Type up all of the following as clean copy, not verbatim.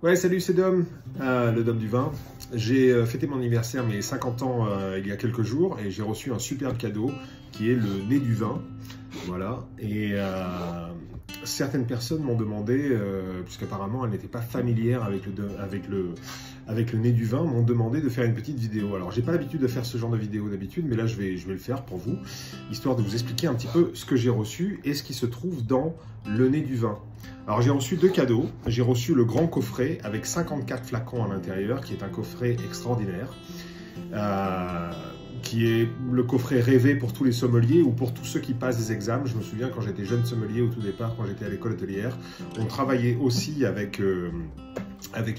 Ouais, salut, c'est Dom, le Dom du vin. J'ai fêté mon anniversaire, mes 50 ans, il y a quelques jours, et j'ai reçu un superbe cadeau qui est le nez du vin. Voilà, et certaines personnes m'ont demandé, puisqu'apparemment elles n'étaient pas familières avec le nez du vin, m'ont demandé de faire une petite vidéo. Alors, j'ai pas l'habitude de faire ce genre de vidéo d'habitude, mais là je vais le faire pour vous, histoire de vous expliquer un petit peu ce que j'ai reçu et ce qui se trouve dans le nez du vin. Alors, j'ai reçu deux cadeaux. J'ai reçu le grand coffret avec 54 flacons à l'intérieur, qui est un coffret extraordinaire, qui est le coffret rêvé pour tous les sommeliers ou pour tous ceux qui passent des examens. Je me souviens quand j'étais jeune sommelier au tout départ, quand j'étais à l'école hôtelière, on travaillait aussi avec le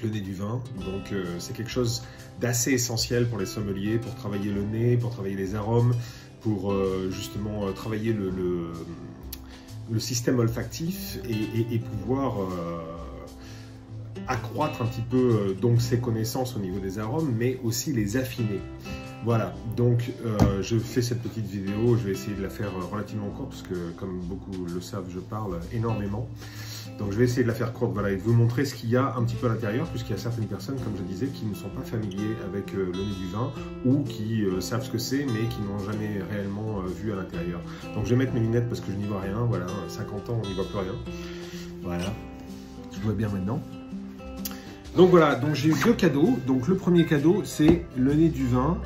nez du vin. Donc, c'est quelque chose d'assez essentiel pour les sommeliers, pour travailler le nez, pour travailler les arômes, pour justement travailler le système olfactif et pouvoir accroître un petit peu donc ses connaissances au niveau des arômes, mais aussi les affiner. Voilà, donc je fais cette petite vidéo, je vais essayer de la faire relativement courte parce que comme beaucoup le savent, je parle énormément. Donc je vais essayer de la faire courte, voilà, et de vous montrer ce qu'il y a un petit peu à l'intérieur, puisqu'il y a certaines personnes, comme je disais, qui ne sont pas familiers avec le nez du vin, ou qui savent ce que c'est, mais qui n'ont jamais réellement vu à l'intérieur. Donc je vais mettre mes lunettes parce que je n'y vois rien, voilà, 50 ans, on n'y voit plus rien. Voilà, je vois bien maintenant. Donc voilà, donc j'ai eu deux cadeaux. Donc le premier cadeau, c'est le nez du vin,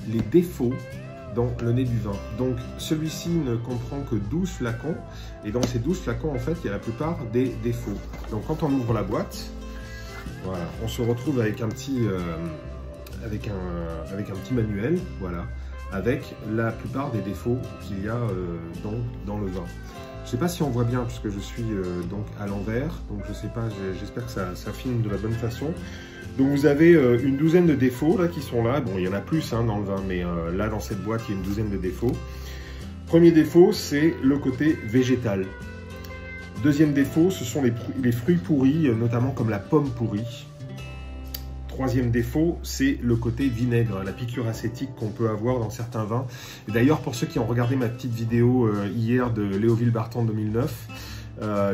les défauts dans le nez du vin. Donc celui-ci ne comprend que 12 flacons, et dans ces 12 flacons, en fait, il y a la plupart des défauts. Donc quand on ouvre la boîte, voilà, on se retrouve avec un petit, avec un petit manuel, voilà, avec la plupart des défauts qu'il y a dans le vin. Je ne sais pas si on voit bien puisque je suis donc à l'envers, donc je ne sais pas, j'espère que ça filme de la bonne façon. Donc vous avez une douzaine de défauts là qui sont là, bon il y en a plus hein, dans le vin, mais là dans cette boîte il y a une douzaine de défauts. Premier défaut, c'est le côté végétal. Deuxième défaut, ce sont les fruits pourris, notamment comme la pomme pourrie. Troisième défaut, c'est le côté vinaigre, la piqûre acétique qu'on peut avoir dans certains vins. Et d'ailleurs, pour ceux qui ont regardé ma petite vidéo hier de Léoville Barton 2009,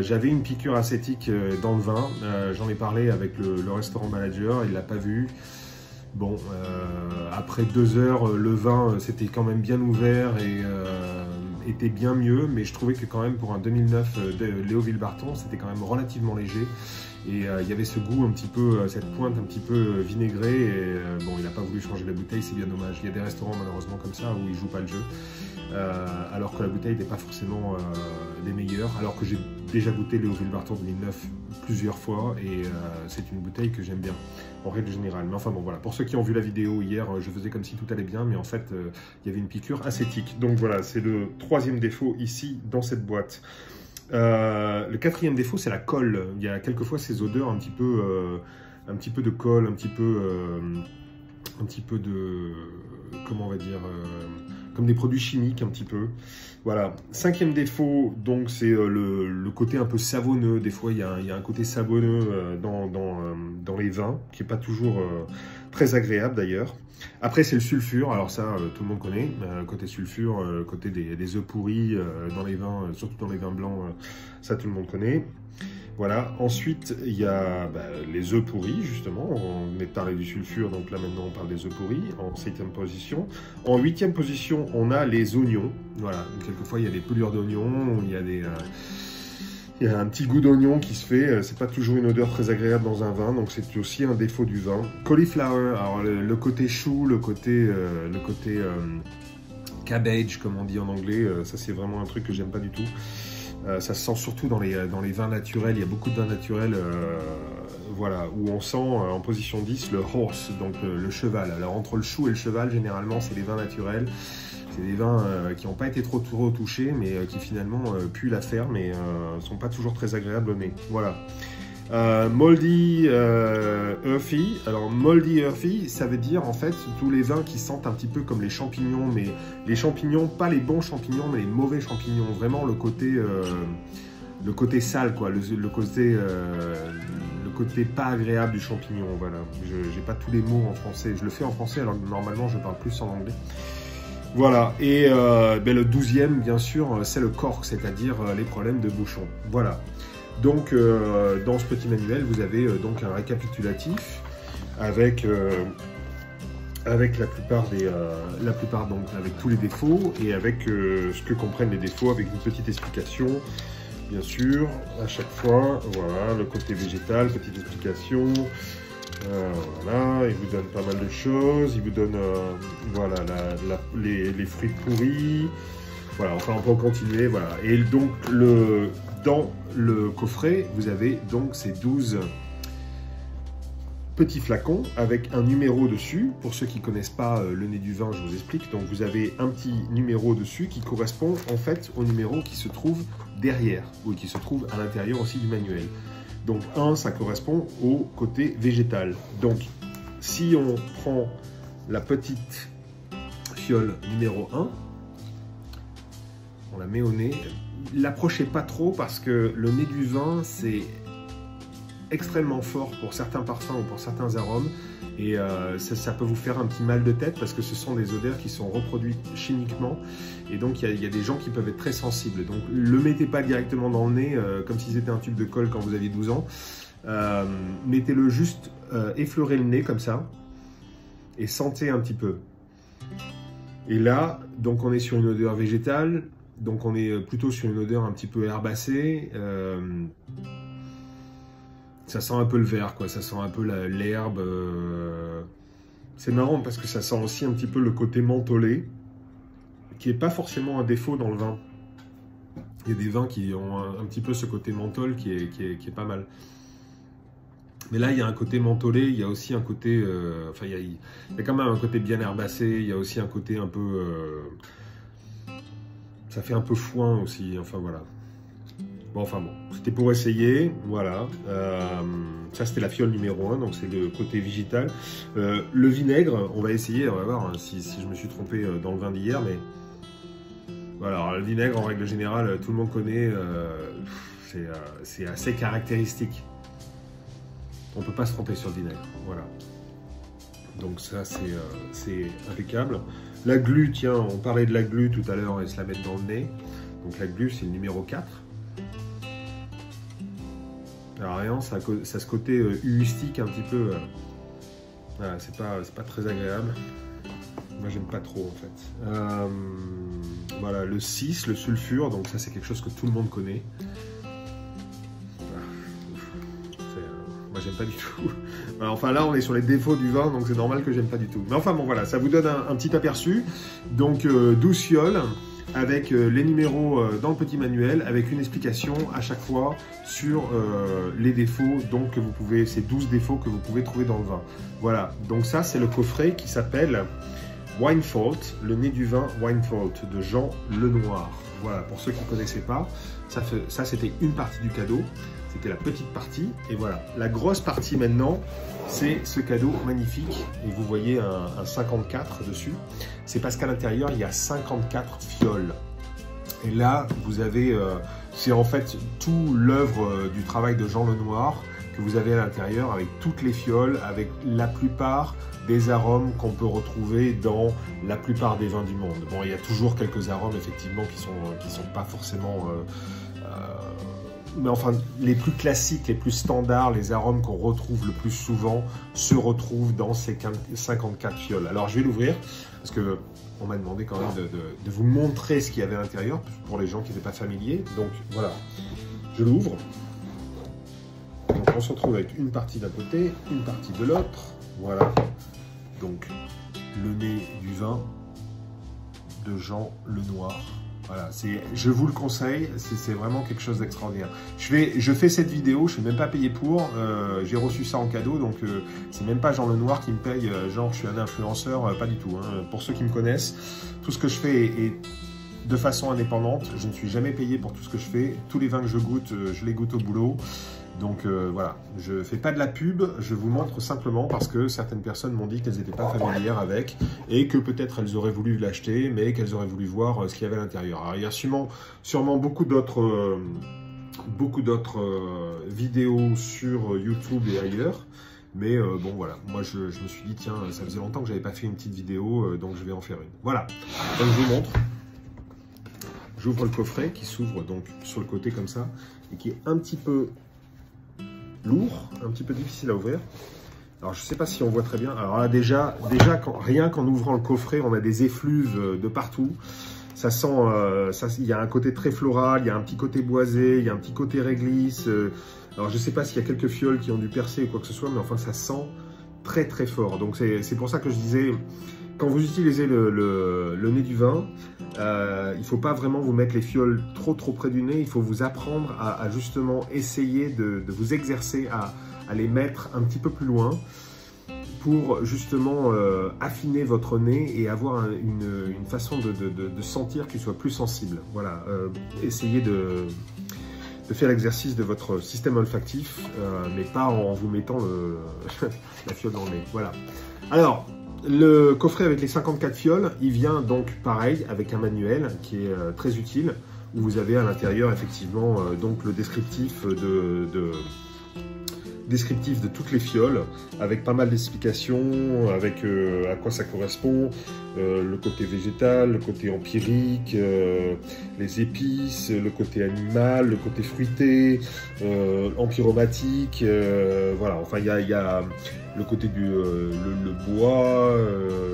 j'avais une piqûre acétique dans le vin. J'en ai parlé avec le restaurant manager, il ne l'a pas vu. Bon, après 2 heures, le vin s'était quand même bien ouvert et était bien mieux, mais je trouvais que quand même pour un 2009 de Léoville Barton, c'était quand même relativement léger. Et il y avait ce goût un petit peu, cette pointe un petit peu vinaigrée, et bon, il n'a pas voulu changer la bouteille, c'est bien dommage. Il y a des restaurants malheureusement comme ça où ils ne jouent pas le jeu, alors que la bouteille n'est pas forcément des meilleures, alors que j'ai déjà goûté Léoville Barton 2009 plusieurs fois, et c'est une bouteille que j'aime bien, en règle générale. Mais enfin bon, voilà, pour ceux qui ont vu la vidéo hier, je faisais comme si tout allait bien, mais en fait, il y avait une piqûre acétique. Donc voilà, c'est le troisième défaut ici, dans cette boîte. Le quatrième défaut, c'est la colle. Il y a quelquefois ces odeurs un petit peu de colle, un petit peu de, comment on va dire, comme des produits chimiques un petit peu. Voilà. Cinquième défaut, donc c'est le côté un peu savonneux. Des fois, il y a un côté savonneux dans les vins, qui n'est pas toujours très agréable d'ailleurs. Après, c'est le sulfure. Alors ça, tout le monde connaît. Côté sulfure, côté des œufs pourris dans les vins, surtout dans les vins blancs, ça tout le monde connaît. Voilà. Ensuite, il y a les œufs pourris, justement. On venait de parler du sulfure, donc là maintenant on parle des œufs pourris, en 7e position. En 8e position, on a les oignons. Voilà. Quelquefois, il y a des pelures d'oignons, il y a un petit goût d'oignon qui se fait, c'est pas toujours une odeur très agréable dans un vin, donc c'est aussi un défaut du vin. Cauliflower, alors le côté chou, le côté cabbage comme on dit en anglais, ça c'est vraiment un truc que j'aime pas du tout. Ça se sent surtout dans les vins naturels, il y a beaucoup de vins naturels voilà, où on sent en position 10 le horse, donc le cheval. Alors entre le chou et le cheval, généralement c'est des vins naturels. C'est des vins qui n'ont pas été trop touchés, mais qui finalement puent la ferme et ne sont pas toujours très agréables au nez. Voilà. Moldy Earthy. Alors Moldy Earthy, ça veut dire en fait tous les vins qui sentent un petit peu comme les champignons, mais les champignons, pas les bons champignons, mais les mauvais champignons. Vraiment le côté sale, quoi, le côté pas agréable du champignon. Voilà. J'ai pas tous les mots en français. Je le fais en français, alors normalement je parle plus en anglais. Voilà, et le 12e, bien sûr, c'est le cork, c'est-à-dire les problèmes de bouchon. Voilà. Donc, dans ce petit manuel, vous avez donc un récapitulatif avec la plupart donc avec tous les défauts et avec ce que comprennent les défauts, avec une petite explication, bien sûr, à chaque fois. Voilà, le côté végétal, petite explication. Voilà, il vous donne pas mal de choses. Il vous donne voilà les fruits pourris. Voilà, enfin on peut continuer. Voilà, et donc dans le coffret, vous avez donc ces 12 petits flacons avec un numéro dessus. Pour ceux qui ne connaissent pas le nez du vin, je vous explique. Donc vous avez un petit numéro dessus qui correspond en fait au numéro qui se trouve derrière ou qui se trouve à l'intérieur aussi du manuel. Donc 1, ça correspond au côté végétal. Donc si on prend la petite fiole numéro 1, on la met au nez. L'approchez pas trop parce que le nez du vin, c'est extrêmement fort pour certains parfums ou pour certains arômes et ça peut vous faire un petit mal de tête parce que ce sont des odeurs qui sont reproduites chimiquement et donc il y a des gens qui peuvent être très sensibles. Donc le mettez pas directement dans le nez comme si c'était un tube de colle quand vous aviez 12 ans. Mettez-le juste, effleurez le nez comme ça et sentez un petit peu. Et là, donc on est sur une odeur végétale, donc on est plutôt sur une odeur un petit peu herbacée. Ça sent un peu le vert, quoi. Ça sent un peu l'herbe. C'est marrant parce que ça sent aussi un petit peu le côté mentholé, qui n'est pas forcément un défaut dans le vin. Il y a des vins qui ont un petit peu ce côté menthol qui est pas mal. Mais là, il y a un côté mentholé, il y a aussi un côté... enfin, il y a quand même un côté bien herbacé, il y a aussi un côté un peu... ça fait un peu foin aussi, enfin voilà. Bon, enfin bon, c'était pour essayer, voilà. Ça, c'était la fiole numéro 1, donc c'est le côté végétal. Le vinaigre, on va essayer, on va voir hein, si je me suis trompé dans le vin d'hier, mais... Voilà, alors, le vinaigre, en règle générale, tout le monde connaît, c'est assez caractéristique. On ne peut pas se tromper sur le vinaigre, voilà. Donc ça, c'est impeccable. La glu, tiens, on parlait de la glu tout à l'heure et se la mettre dans le nez. Donc la glu, c'est le numéro 4. Alors rien, ça a ce côté huistique un petit peu. Voilà, c'est pas très agréable. Moi, j'aime pas trop en fait. Voilà, le 6, le sulfure, donc ça c'est quelque chose que tout le monde connaît. Moi, j'aime pas du tout. Alors, enfin, là, on est sur les défauts du vin, donc c'est normal que j'aime pas du tout. Mais enfin, bon, voilà, ça vous donne un petit aperçu. Donc, 12 fioles avec les numéros dans le petit manuel, avec une explication à chaque fois sur les défauts, donc que vous pouvez, ces 12 défauts que vous pouvez trouver dans le vin. Voilà, donc ça, c'est le coffret qui s'appelle Wine Fault, le nez du vin Wine Fault de Jean Lenoir. Voilà, pour ceux qui ne connaissaient pas, ça c'était une partie du cadeau. C'était la petite partie, et voilà. La grosse partie maintenant, c'est ce cadeau magnifique, et vous voyez un 54 dessus. C'est parce qu'à l'intérieur, il y a 54 fioles. Et là, vous avez, c'est en fait tout l'œuvre du travail de Jean Lenoir que vous avez à l'intérieur, avec toutes les fioles, avec la plupart des arômes qu'on peut retrouver dans la plupart des vins du monde. Bon, il y a toujours quelques arômes, effectivement, qui sont pas forcément... mais enfin, les plus classiques, les plus standards, les arômes qu'on retrouve le plus souvent se retrouvent dans ces 54 fioles. Alors, je vais l'ouvrir parce que on m'a demandé quand même de vous montrer ce qu'il y avait à l'intérieur pour les gens qui n'étaient pas familiers. Donc, voilà, je l'ouvre. Donc, on se retrouve avec une partie d'un côté, une partie de l'autre. Voilà. Donc, le nez du vin de Jean Lenoir. Voilà, je vous le conseille, c'est vraiment quelque chose d'extraordinaire. Je fais cette vidéo, je ne suis même pas payé pour, j'ai reçu ça en cadeau, donc c'est même pas Jean Lenoir qui me paye, genre je suis un influenceur, pas du tout. Hein. Pour ceux qui me connaissent, tout ce que je fais est de façon indépendante, je ne suis jamais payé pour tout ce que je fais. Tous les vins que je goûte, je les goûte au boulot. Donc voilà, je ne fais pas de la pub, je vous montre simplement parce que certaines personnes m'ont dit qu'elles n'étaient pas familières avec et que peut-être elles auraient voulu l'acheter, mais qu'elles auraient voulu voir ce qu'il y avait à l'intérieur. Alors il y a sûrement beaucoup d'autres vidéos sur YouTube et ailleurs, mais bon voilà, moi je me suis dit tiens, ça faisait longtemps que je n'avais pas fait une petite vidéo, donc je vais en faire une. Voilà, donc je vous montre. j'ouvre le coffret qui s'ouvre donc sur le côté comme ça et qui est un petit peu lourd, un petit peu difficile à ouvrir. Alors je ne sais pas si on voit très bien. Alors là déjà rien qu'en ouvrant le coffret, on a des effluves de partout. Ça sent, il y a un côté très floral, il y a un petit côté boisé, il y a un petit côté réglisse. Alors je ne sais pas s'il y a quelques fioles qui ont dû percer ou quoi que ce soit, mais enfin ça sent très très fort. Donc c'est pour ça que je disais, quand vous utilisez le nez du vin, il ne faut pas vraiment vous mettre les fioles trop près du nez. Il faut vous apprendre à justement essayer de vous exercer à les mettre un petit peu plus loin pour justement affiner votre nez et avoir une façon de sentir qui soit plus sensible. Voilà, essayez de faire l'exercice de votre système olfactif, mais pas en vous mettant la fiole dans le nez. Voilà. Alors, le coffret avec les 54 fioles, il vient donc pareil avec un manuel qui est très utile, où vous avez à l'intérieur effectivement donc le descriptif de toutes les fioles, avec pas mal d'explications, avec à quoi ça correspond, le côté végétal, le côté empirique, les épices, le côté animal, le côté fruité, empyromatique, voilà, enfin il y a le côté du le bois,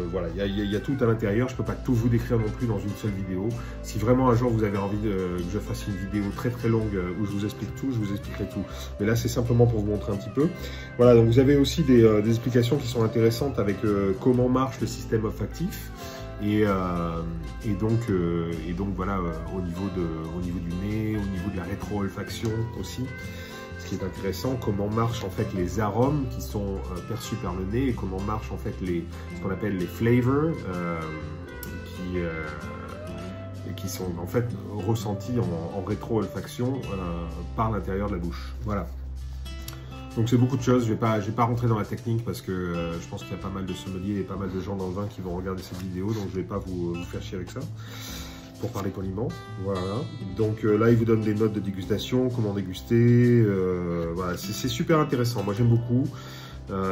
voilà, il y a tout à l'intérieur. Je peux pas tout vous décrire non plus dans une seule vidéo. Si vraiment un jour vous avez envie que je fasse une vidéo très longue où je vous explique tout, je vous expliquerai tout. Mais là c'est simplement pour vous montrer un petit peu. Voilà, donc vous avez aussi des explications qui sont intéressantes avec comment marche le système olfactif. Et donc voilà, au niveau du nez, au niveau de la rétro-olfaction aussi. Ce qui est intéressant, comment marchent en fait les arômes qui sont perçus par le nez et comment marchent en fait ce qu'on appelle les flavors qui sont en fait ressentis en rétro-olfaction par l'intérieur de la bouche. Voilà. Donc c'est beaucoup de choses, je vais pas rentrer dans la technique parce que je pense qu'il y a pas mal de sommeliers et pas mal de gens dans le vin qui vont regarder cette vidéo, donc je vais pas vous faire chier avec ça. Pour parler poliment, voilà. Donc là, il vous donne des notes de dégustation, comment déguster, voilà, c'est super intéressant. Moi, j'aime beaucoup.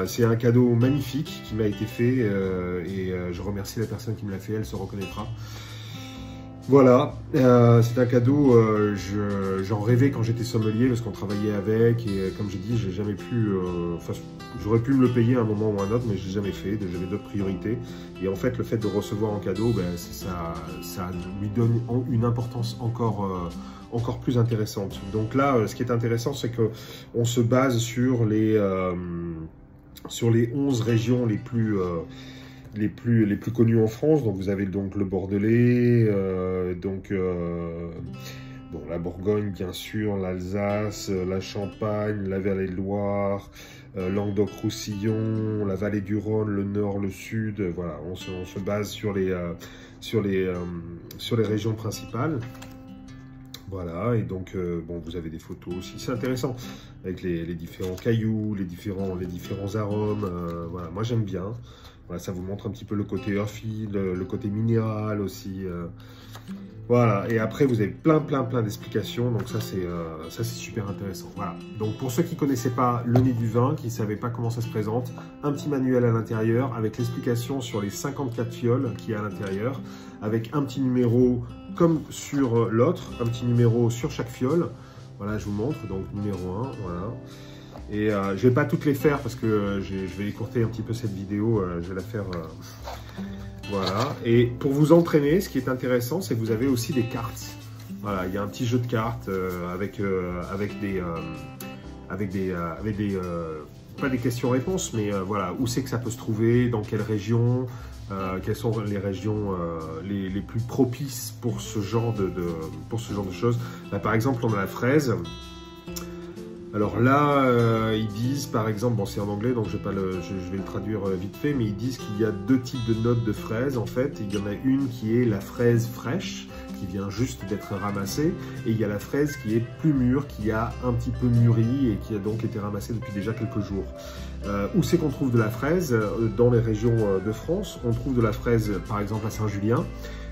C'est un cadeau magnifique qui m'a été fait et je remercie la personne qui me l'a fait. Elle se reconnaîtra. Voilà, c'est un cadeau. J'en rêvais quand j'étais sommelier parce qu'on travaillait avec et comme j'ai dit, j'ai jamais pu. Enfin, j'aurais pu me le payer à un moment ou à un autre, mais je l'ai jamais fait. J'avais d'autres priorités. Et en fait, le fait de recevoir en cadeau, ben, ça lui donne une importance encore plus intéressante. Donc là, ce qui est intéressant, c'est que on se base sur les 11 régions les plus connus en France. Donc vous avez donc le Bordelais, bon, la Bourgogne bien sûr, l'Alsace, la Champagne, la Vallée de Loire, Languedoc-Roussillon, la Vallée du Rhône, le Nord, le Sud. Voilà, on se base sur les régions principales. Voilà, et donc bon, vous avez des photos aussi, c'est intéressant, avec les différents cailloux, les différents arômes, voilà, moi j'aime bien. Voilà, ça vous montre un petit peu le côté earthy, le côté minéral aussi. Voilà, et après vous avez plein d'explications, donc ça c'est super intéressant. Voilà, donc pour ceux qui ne connaissaient pas le nez du vin, qui ne savaient pas comment ça se présente, un petit manuel à l'intérieur avec l'explication sur les 54 fioles qu'il y a à l'intérieur, avec un petit numéro comme sur l'autre, un petit numéro sur chaque fiole. Voilà, je vous montre, donc numéro 1, voilà. Et je ne vais pas toutes les faire parce que je vais écourter un petit peu cette vidéo, je vais la faire, voilà. Et pour vous entraîner, ce qui est intéressant, c'est que vous avez aussi des cartes. Voilà, il y a un petit jeu de cartes avec pas des questions-réponses, mais voilà, où c'est que ça peut se trouver, dans quelle région, quelles sont les régions les plus propices pour ce genre de choses. Là, par exemple, on a la fraise. Alors là, ils disent, par exemple, bon c'est en anglais, donc je vais le traduire vite fait, mais ils disent qu'il y a deux types de notes de fraises en fait. Il y en a une qui est la fraise fraîche, qui vient juste d'être ramassée, et il y a la fraise qui est plus mûre, qui a un petit peu mûri et qui a donc été ramassée depuis déjà quelques jours. Où c'est qu'on trouve de la fraise? Dans les régions de France, on trouve de la fraise par exemple à Saint-Julien.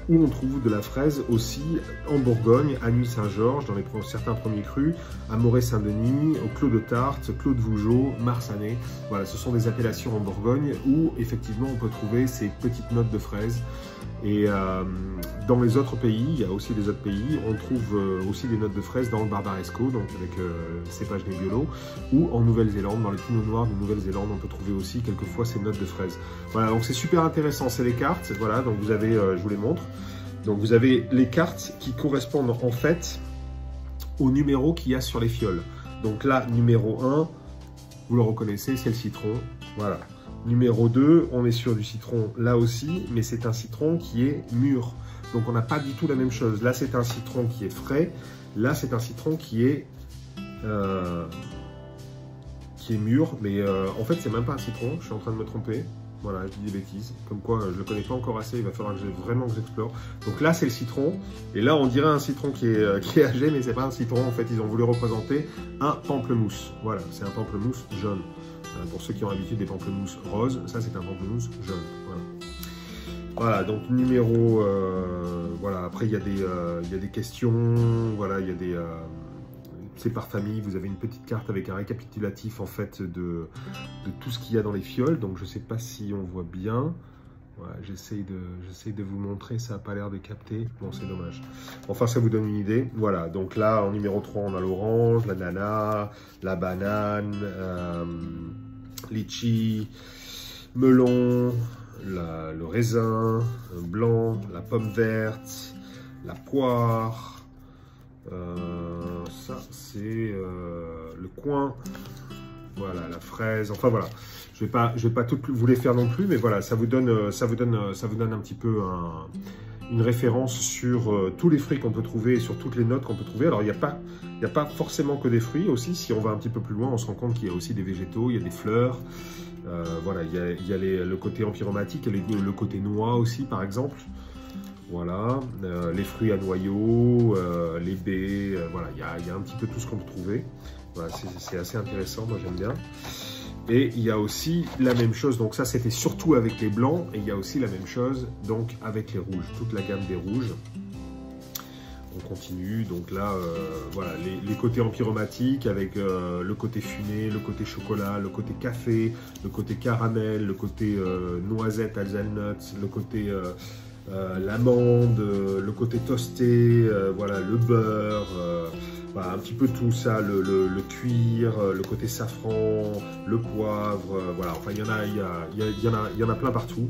où on trouve de la fraise aussi en Bourgogne, à Nuit-Saint-Georges, dans certains premiers crus, à Moret-Saint-Denis, au Clos de Tarte, Clos de Vougeot, Marsanais. Voilà, ce sont des appellations en Bourgogne où effectivement on peut trouver ces petites notes de fraises. Et dans les autres pays, il y a aussi des autres pays, on trouve aussi des notes de fraises dans le Barbaresco, donc avec cépage Nebbiolo, ou en Nouvelle-Zélande, dans les pinots noirs de Nouvelle-Zélande, on peut trouver aussi quelquefois ces notes de fraises. Voilà, donc c'est super intéressant, c'est les cartes, voilà, donc vous avez, je vous les montre, donc vous avez les cartes qui correspondent en fait au numéro qu'il y a sur les fioles. Donc là, numéro 1, vous le reconnaissez, c'est le citron, voilà. Numéro 2, on est sur du citron là aussi, mais c'est un citron qui est mûr. Donc on n'a pas du tout la même chose. Là, c'est un citron qui est frais. Là, c'est un citron qui est mûr. Mais en fait, c'est même pas un citron. Je suis en train de me tromper. Voilà, je dis des bêtises. Comme quoi, je ne le connais pas encore assez. Il va falloir que vraiment que j'explore. Donc là, c'est le citron. Et là, on dirait un citron qui est âgé, mais c'est pas un citron. En fait, ils ont voulu représenter un pamplemousse. Voilà, c'est un pamplemousse jaune. Pour ceux qui ont l'habitude des pamplemousses roses, ça c'est un pamplemousse jaune. Voilà, voilà donc numéro... voilà, après il y a des questions, voilà, il y a des... c'est par famille, vous avez une petite carte avec un récapitulatif en fait de tout ce qu'il y a dans les fioles. Donc je ne sais pas si on voit bien. Voilà, j'essaye de vous montrer, ça n'a pas l'air de capter. Bon, c'est dommage. Enfin, ça vous donne une idée. Voilà, donc là, en numéro 3, on a l'orange, l'ananas, la banane, litchi, melon, le raisin blanc, la pomme verte, la poire. Ça, c'est le coin. Voilà, la fraise. Enfin, voilà. Je vais pas tout vous les faire non plus, mais voilà, ça vous donne un petit peu une référence sur tous les fruits qu'on peut trouver et sur toutes les notes qu'on peut trouver. Alors, il n'y a pas forcément que des fruits aussi. Si on va un petit peu plus loin, on se rend compte qu'il y a aussi des végétaux, il y a des fleurs. Voilà, il y a le côté empyromatique, il y a le côté noix aussi, par exemple. Voilà, les fruits à noyaux, les baies, voilà, il y a un petit peu tout ce qu'on peut trouver. Voilà, c'est assez intéressant, moi j'aime bien. Et il y a aussi la même chose, donc ça c'était surtout avec les blancs, et il y a aussi la même chose donc avec les rouges, toute la gamme des rouges. On continue, donc là, voilà, les côtés empyromatiques avec le côté fumé, le côté chocolat, le côté café, le côté caramel, le côté noisette, hazelnut, le côté l'amande, le côté toasté, voilà, le beurre, voilà, un petit peu tout ça, le cuir, le côté safran, le poivre, voilà, enfin il y en a plein partout.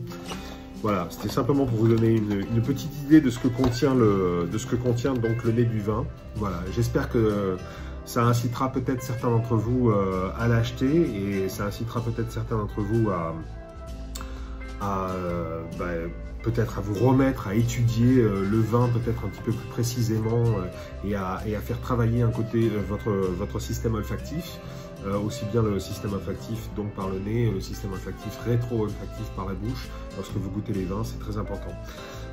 Voilà, c'était simplement pour vous donner une petite idée de ce que contient donc le nez du vin. Voilà, j'espère que ça incitera peut-être certains d'entre vous à l'acheter et ça incitera peut-être certains d'entre vous peut-être à vous remettre, à étudier le vin peut-être un petit peu plus précisément et à faire travailler un côté votre système olfactif, aussi bien le système olfactif donc par le nez, le système olfactif rétro-olfactif par la bouche. Lorsque vous goûtez les vins, c'est très important.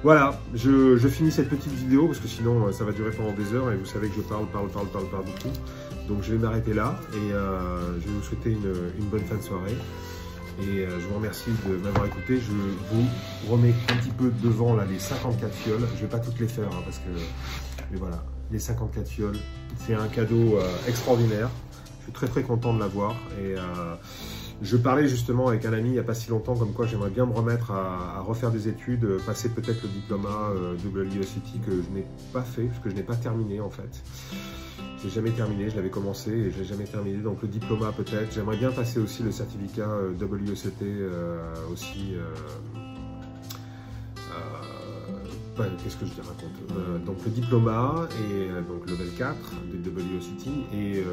Voilà, je finis cette petite vidéo parce que sinon ça va durer pendant des heures et vous savez que je parle beaucoup. Donc je vais m'arrêter là et je vais vous souhaiter une bonne fin de soirée. Et je vous remercie de m'avoir écouté. Je vous remets un petit peu devant là, les 54 fioles. Je ne vais pas toutes les faire parce que... Mais voilà, les 54 fioles. C'est un cadeau extraordinaire. Je suis très content de l'avoir. Et je parlais justement avec un ami il n'y a pas si longtemps comme quoi j'aimerais bien me remettre à refaire des études, passer peut-être le diplôme WSET que je n'ai pas fait, parce que je n'ai pas terminé en fait. Je n'ai jamais terminé, je l'avais commencé et je n'ai jamais terminé, donc le diplôme peut-être. J'aimerais bien passer aussi le certificat WSET aussi. Qu'est-ce que je te raconte donc le diplôme et donc level 4 de WSET et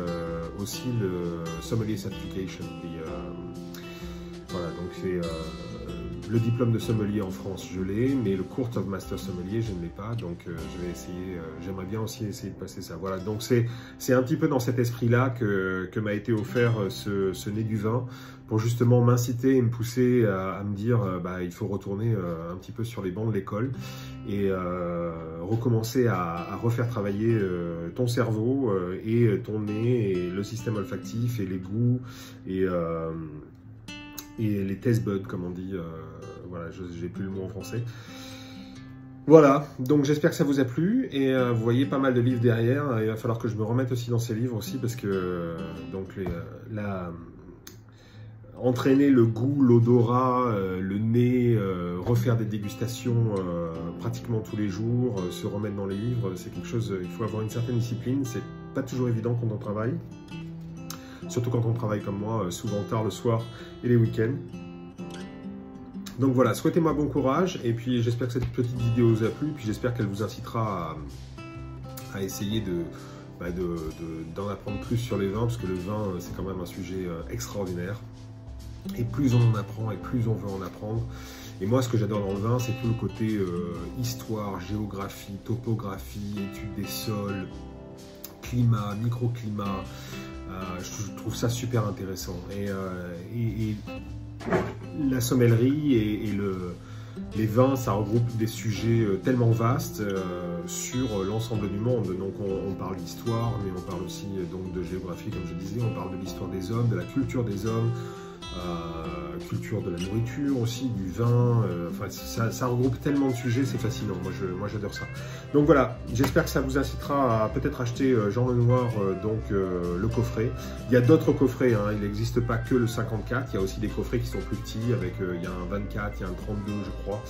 aussi le Sommelier Certification. Voilà, donc c'est le diplôme de sommelier en France, je l'ai, mais le Court of Master Sommelier, je ne l'ai pas, donc je vais essayer, j'aimerais bien aussi essayer de passer ça. Voilà, donc c'est un petit peu dans cet esprit-là que m'a été offert ce nez du vin, pour justement m'inciter et me pousser à me dire, il faut retourner un petit peu sur les bancs de l'école et recommencer à refaire travailler ton cerveau et ton nez et le système olfactif et les goûts et les taste buds, comme on dit, voilà, j'ai plus le mot en français. Voilà, donc j'espère que ça vous a plu, et vous voyez pas mal de livres derrière. Il va falloir que je me remette aussi dans ces livres aussi, parce que entraîner le goût, l'odorat, le nez, refaire des dégustations pratiquement tous les jours, se remettre dans les livres, c'est quelque chose, il faut avoir une certaine discipline, c'est pas toujours évident quand on travaille, surtout quand on travaille comme moi, souvent tard le soir et les week-ends. Donc voilà, souhaitez-moi bon courage, et puis j'espère que cette petite vidéo vous a plu, puis j'espère qu'elle vous incitera à essayer d'en apprendre plus sur les vins, parce que le vin, c'est quand même un sujet extraordinaire. Et plus on en apprend, et plus on veut en apprendre. Et moi, ce que j'adore dans le vin, c'est tout le côté histoire, géographie, topographie, étude des sols, climat, microclimat. Je trouve ça super intéressant. Et la sommellerie et les vins, ça regroupe des sujets tellement vastes sur l'ensemble du monde. Donc on parle d'histoire, mais on parle aussi donc de géographie, comme je disais. On parle de l'histoire des hommes, de la culture des hommes, culture de la nourriture aussi, du vin. Enfin, ça regroupe tellement de sujets, c'est fascinant. Moi j'adore ça. Donc voilà, j'espère que ça vous incitera à peut-être acheter Jean Lenoir, le coffret. Il y a d'autres coffrets, hein. Il n'existe pas que le 54, il y a aussi des coffrets qui sont plus petits, avec il y a un 24, il y a un 32 je crois.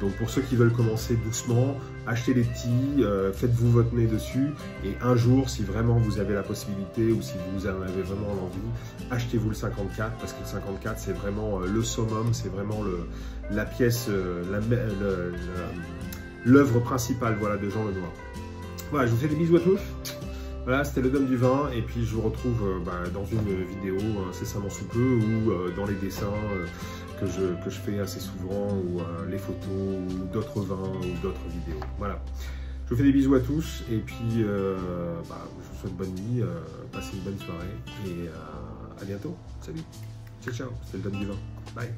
Donc pour ceux qui veulent commencer doucement, achetez les petits, faites-vous votre nez dessus, et un jour, si vraiment vous avez la possibilité, ou si vous en avez vraiment l'envie, achetez-vous le 54, parce que le 54 c'est vraiment le summum, c'est vraiment la pièce, l'œuvre principale, voilà, de Jean Lenoir. Voilà, je vous fais des bisous à tous. Voilà, c'était le Dôme du Vin, et puis je vous retrouve dans une vidéo incessamment sous peu, ou dans les dessins que je fais assez souvent, ou les photos, ou d'autres vins, ou d'autres vidéos. Voilà. Je vous fais des bisous à tous, et puis je vous souhaite bonne nuit, passez une bonne soirée, et à bientôt. Salut. Ciao, ciao. C'était le Dôme du Vin. Bye.